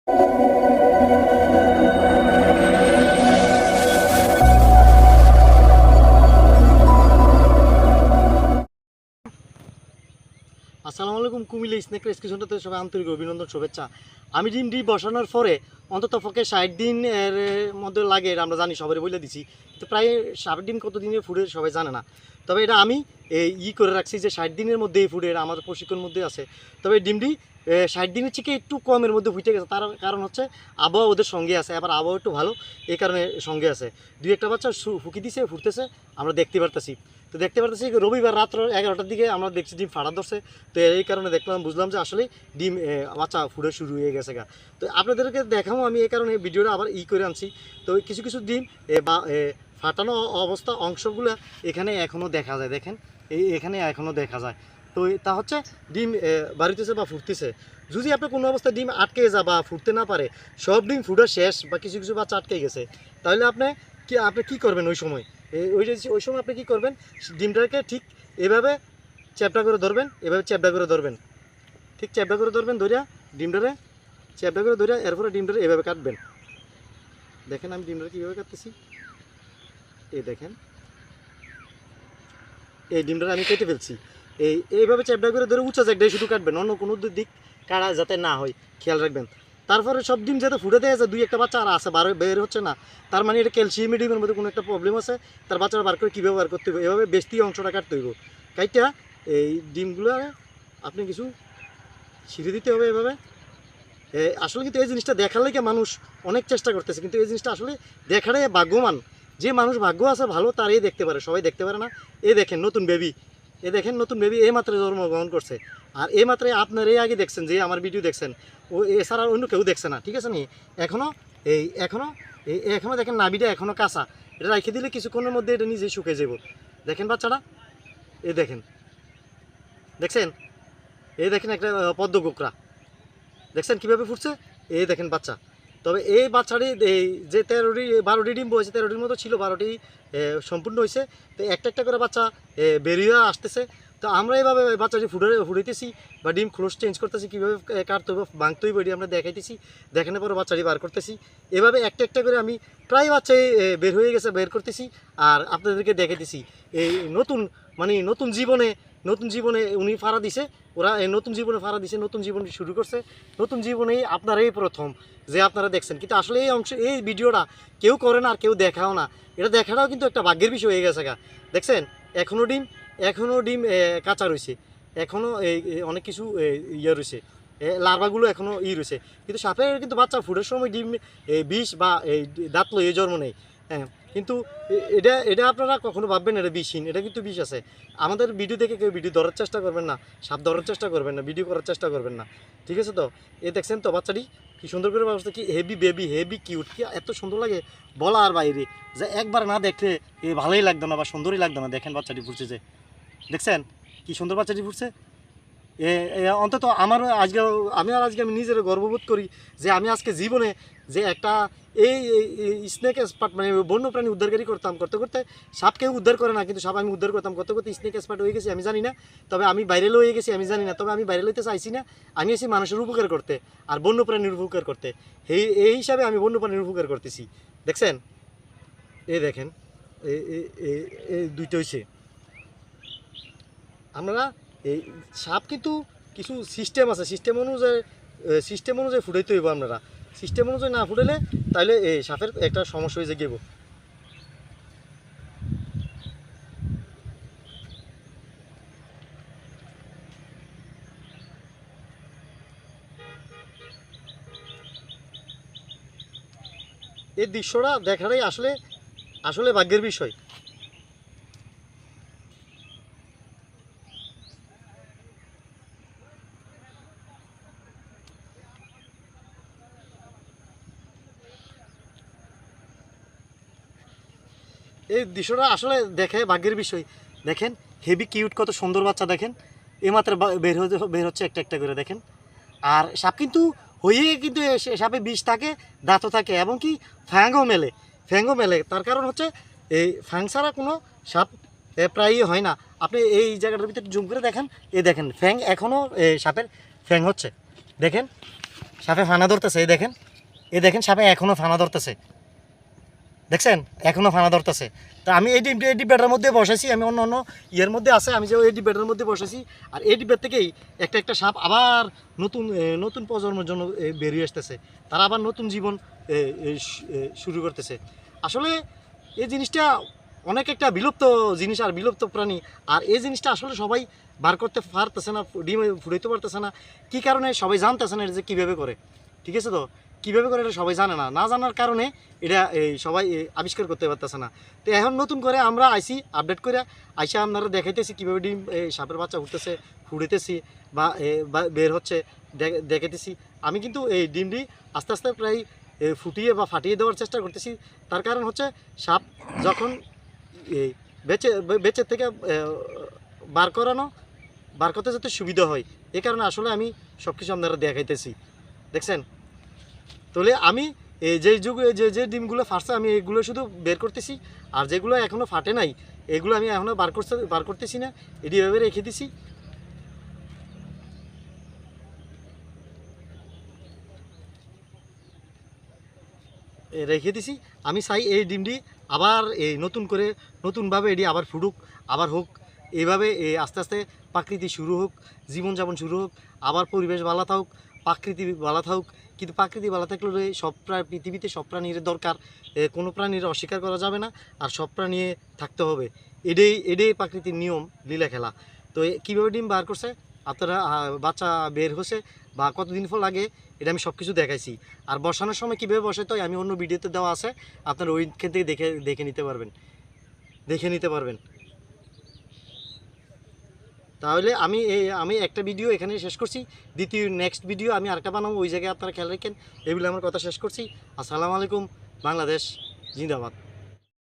আসসালামু আলাইকুম। Comilla snake rescue সেন্টারতে সবাই আন্তরিক অভিনন্দন, শুভেচ্ছা। আমি ডিমটি বসানোর পরে অন্তত পক্ষে 60 দিনের মধ্যে লাগে, এটা আমরা জানি, সবাই বলে দিছি। তো প্রায় 60 দিন কত দিনে ফুটে সবাই জানে না। তবে এটা আমি করে রাখছি যে 60 দিনের মধ্যে এই ফুটে, এটা আমাদের প্রশিক্ষণের মধ্যে আছে। তবে ডিমটি 60 দিনের থেকে একটু কমের মধ্যে ফুটে গেছে। তার কারণ হচ্ছে আবহাওয়া ওদের সঙ্গে আছে, আবার আবহাওয়া একটু ভালো, এই কারণে সঙ্গে আছে। দুই একটা বাচ্চা ফুকি দিছে, ফুটতেছে, আমরা দেখতে পারতেছি। তো দেখতে পারতেছি রবিবার রাত্র 11টার দিকে আমরা দেখছি ডিম ফাটা ধরছে। তো এই কারণে বুঝলাম যে আসলে ডিম বাচ্চা ফুটে শুরু হয়ে গেছে গা। তো আপনাদেরকে দেখাবো আমি, এই কারণে ভিডিওটা আবার করে আনছি। তো কিছু কিছু ডিম বা ফাটানো অবস্থা অংশগুলো এখানে এখনও দেখা যায়, দেখেন এখানে এখনও দেখা যায়। তো তা হচ্ছে ডিম বাড়িতেছে বা ফুটতেছে। যদি আপনার কোনো অবস্থায় ডিম আটকে যায় বা ফুটতে না পারে, সব ডিম ফুটা শেষ বা কিছু কিছু বাচ্চা আটকে গেছে, তাহলে আপনি কি করবেন ওই সময়? ওই সময় আপনি কী করবেন, ডিমটাকে ঠিক এভাবে চ্যাপটা করে ধরবেন, এভাবে চ্যাপটা করে ধরবেন, ঠিক চ্যাপটা করে ধরবেন, ধরিয়া ডিমটারে চ্যাপটা করে ধরিয়া এরপরে ডিমটারে এভাবে কাটবেন। দেখেন আমি ডিমটারে কীভাবে কাটতেছি, দেখেন এই ডিমটারে আমি কেটে ফেলছি। এইভাবে চ্যাপটা করে ধরে উঁচা জায়গায় শুধু কাটবেন, অন্য কোনো দিক কাটা যাতে না হয় খেয়াল রাখবেন। তারপরে সব ডিম যাতে ফুটে দেওয়া যায়, দুই একটা বাচ্চা আর আছে বের হচ্ছে না, তার মানে এটা ক্যালসিয়াম ডিমের মধ্যে কোনো একটা প্রবলেম আছে। তার বাচ্চারা বার করে কীভাবে বার করতে হবে, এভাবে বেশি অংশটা কাটতে হইব। কাইটা এই ডিমগুলো আপনি কিছু ছিঁড়ে দিতে হবে এভাবে। আসলে কিন্তু এই জিনিসটা দেখার লাগে মানুষ অনেক চেষ্টা করতেছে, কিন্তু এই জিনিসটা আসলে দেখাটাই ভাগ্যবান। যে মানুষ ভাগ্য আছে ভালো, তারই দেখতে পারে, সবাই দেখতে পারে না। দেখেন নতুন বেবি, দেখেন নতুন বেবি এই মাত্র জন্মগ্রহণ করছে। আর এই মাত্রায় আপনার এই আগে দেখছেন, যে আমার ভিডিও দেখছেন, ও এছাড়া অন্য কেউ দেখছে না, ঠিক আছে নি? এখনও দেখেন নাভিটা এখনও কাঁচা, এটা রেখে দিলে কিছুক্ষণের মধ্যে এটা নিজেই শুকিয়ে যাব। দেখেন বাচ্চাটা, দেখেন, দেখছেন, দেখেন একটা পদ্ম গোকরা, দেখছেন কীভাবে ফুটছে, দেখেন বাচ্চা। তবে এই বাচ্চাটি যে 12টি ডিম বয়েছে, 13টির মতো ছিল, 12টি সম্পূর্ণ হয়েছে। তো একটা একটা করে বাচ্চা বেরিয়ে আসতেছে। তো আমরা এইভাবে বাচ্চাটি ফুটাইতেছি বা ডিম ক্লোজ চেঞ্জ করতেছি, কীভাবে কাটতে হবে ভাঙতে হবে, এটি আমরা দেখাইতেছি। দেখানোর পরে বাচ্চাটি বার করতেছি। এভাবে একটা একটা করে আমি প্রায় বাচ্চাই বের হয়ে গেছে, বের করতেছি আর আপনাদেরকে দেখাইতেছি। নতুন জীবনে উনি ফাড়া দিছে, ওরা নতুন জীবনে ফাড়া দিছে, নতুন জীবন শুরু করছে। নতুন জীবনেই আপনারাই প্রথম যে আপনারা দেখছেন। কিন্তু আসলে এই ভিডিওটা কেউ করে না আর কেউ দেখাও না। এটা দেখাটাও কিন্তু একটা ভাগ্যের বিষয় হয়ে গেছে গা। দেখছেন এখনও ডিম কাঁচা রয়েছে, এখনও অনেক কিছু রয়েছে, লার্ভাগুলো এখনও রয়েছে। কিন্তু সাপের কিন্তু বাচ্চা ফুটের সময় ডিম বিষ বা দাঁত লইয়ে জন্ম নেই। হ্যাঁ, কিন্তু এটা আপনারা কখনো ভাববেন এটা বিষহীন, এটা কিন্তু বিষ আছে। আমাদের ভিডিও দেখে কেউ ভিডিও ধরার চেষ্টা করবেন না, সাপ ধরার চেষ্টা করবেন না, ভিডিও করার চেষ্টা করবেন না, ঠিক আছে? তো দেখছেন তো বাচ্চাটি কি সুন্দর করে ব্যবস্থা, কি হেভি বেবি, হেভি কিউট, কি এত সুন্দর লাগে বলার বাইরে, যে একবার না দেখলে ভালোই লাগতো না বা সুন্দরই লাগতো না। দেখেন বাচ্চাটি ফুটছে, যে দেখছেন কি সুন্দর বাচ্চাটি ফুটছে। অন্তত আমি আমি নিজের গর্ববোধ করি যে আমি আজকে জীবনে যে একটা স্নেক এক্সপার্ট, মানে বন্যপ্রাণী উদ্ধারকারী করতে করতে, সাপ কেউ উদ্ধার করে না, কিন্তু সাপ আমি উদ্ধার করতে করতে স্নেক এক্সপার্ট হয়ে গেছি আমি জানি না। তবে আমি ভাইরাল হয়ে গেছি আমি জানি না, তবে আমি ভাইরাল হইতে চাইছি না। আমি এসেছি মানুষের উপকার করতে আর বন্যপ্রাণীর উপকার করতে। এই হিসাবে আমি বন্যপ্রাণীর উপকার করতেছি। দেখছেন দেখেন দুইটা হয়েছে। আমরা সাপ কিন্তু কিছু সিস্টেম আছে, সিস্টেম অনুযায়ী ফুটাইতে হইব। আপনারা সিস্টেম অনুযায়ী না ফুটাইলে তাহলে সাপের একটা সমস্যা হয়ে যাবে। এই দৃশ্যটা দেখাটাই আসলে ভাগ্যের বিষয়। এই দৃশ্যটা আসলে দেখে ভাগ্যের বিষয়। দেখেন হেভি কিউট, কত সুন্দর বাচ্চা, দেখেন এইমাত্র বের হচ্ছে একটা একটা করে, দেখেন। আর সাপ কিন্তু কিন্তু সাপে বিষ থাকে, দাঁতও থাকে, এবং কি ফ্যাংও মেলে। তার কারণ হচ্ছে এই ফ্যাং ছাড়া কোনো সাপ প্রায়ই হয় না। আপনি এই জায়গাটার ভিতরে জুম করে দেখেন, দেখেন ফ্যাং এখনও সাপের ফ্যাং হচ্ছে, দেখেন সাপে ফানা ধরতেছে, এই দেখেন সাপে এখনও ফানা ধরতেছে, দেখছেন এখনও ফানা ধরতেছে। তা আমি এই ডিব্বাটার মধ্যে বসেছি, আমি অন্য অন্য ইয়ের মধ্যে আছে, আমি যে এই ডিব্বাটার মধ্যে বসেছি, আর এই ডিব্বার থেকেই একটা একটা সাপ আবার নতুন নতুন প্রজন্মের জন্য বেরিয়ে আসতেছে, তারা আবার নতুন জীবন শুরু করতেছে। আসলে এই জিনিসটা অনেক একটা বিলুপ্ত জিনিস আর বিলুপ্ত প্রাণী, আর এই জিনিসটা আসলে সবাই বার করতে পারতেছে না, ডিম ফুটাইতে পারতেছে না। কী কারণে সবাই জানতেছে না এটা যে কীভাবে করে, ঠিক আছে? তো কীভাবে করে এটা সবাই জানে না, না জানার কারণে এটা সবাই আবিষ্কার করতে পারতেছে না। তো এখন নতুন করে আমরা আইসি আপডেট করে আইসা আপনারা দেখাইতেছি কীভাবে ডিম সাপের বাচ্চা উঠতেছে, ফুটাইতেছি বা বের হচ্ছে দেখাইতেছি। আমি কিন্তু এই ডিমটি আস্তে আস্তে প্রায় ফুটিয়ে বা ফাটিয়ে দেওয়ার চেষ্টা করতেছি। তার কারণ হচ্ছে সাপ যখন এই বেচের থেকে বার করতে যাতে সুবিধা হয়, এই কারণে আসলে আমি সব কিছু আপনারা দেখাইতেছি, দেখছেন? তাহলে আমি এই যে ডিমগুলো ফাটছে আমি এগুলো শুধু বের করতেছি, আর যেগুলো এখনও ফাটে নাই এগুলো আমি এখনও বার করতেছি না, এটি এভাবে রেখে দিছি। রেখে দিছি। আমি চাই এই ডিমটি আবার এই নতুনভাবে এটি আবার ফুটুক, আবার হোক, এইভাবে আস্তে আস্তে প্রাকৃতি শুরু হোক, জীবনযাপন শুরু হোক, আবার পরিবেশ ভালো থাকুক, প্রাকৃতি ভালো থাকুক। কিন্তু প্রাকৃতি ভালো থাকলে পৃথিবীতে সব প্রাণীর দরকার, কোনো প্রাণীর অস্বীকার করা যাবে না, আর সব প্রাণী থাকতে হবে। এটাই প্রাকৃতির নিয়ম, লীলা খেলা। তো কীভাবে ডিম বার করছে, আপনারা বাচ্চা বের হচ্ছে বা কতদিন পর লাগে, এটা আমি সব কিছু দেখাইছি। আর বসানোর সময় কীভাবে বসাতে হয় আমি অন্য ভিডিওতে দেওয়া আছে, আপনারা ওইখান থেকে দেখে নিতে পারবেন। তাহলে আমি একটা ভিডিও এখানে শেষ করছি, নেক্সট ভিডিও আমি আরেকটা বানাবো, ওই জায়গায় আপনারা খেয়াল রাখেন। এগুলো আমার কথা শেষ করছি। আসসালামু আলাইকুম। বাংলাদেশ জিন্দাবাদ।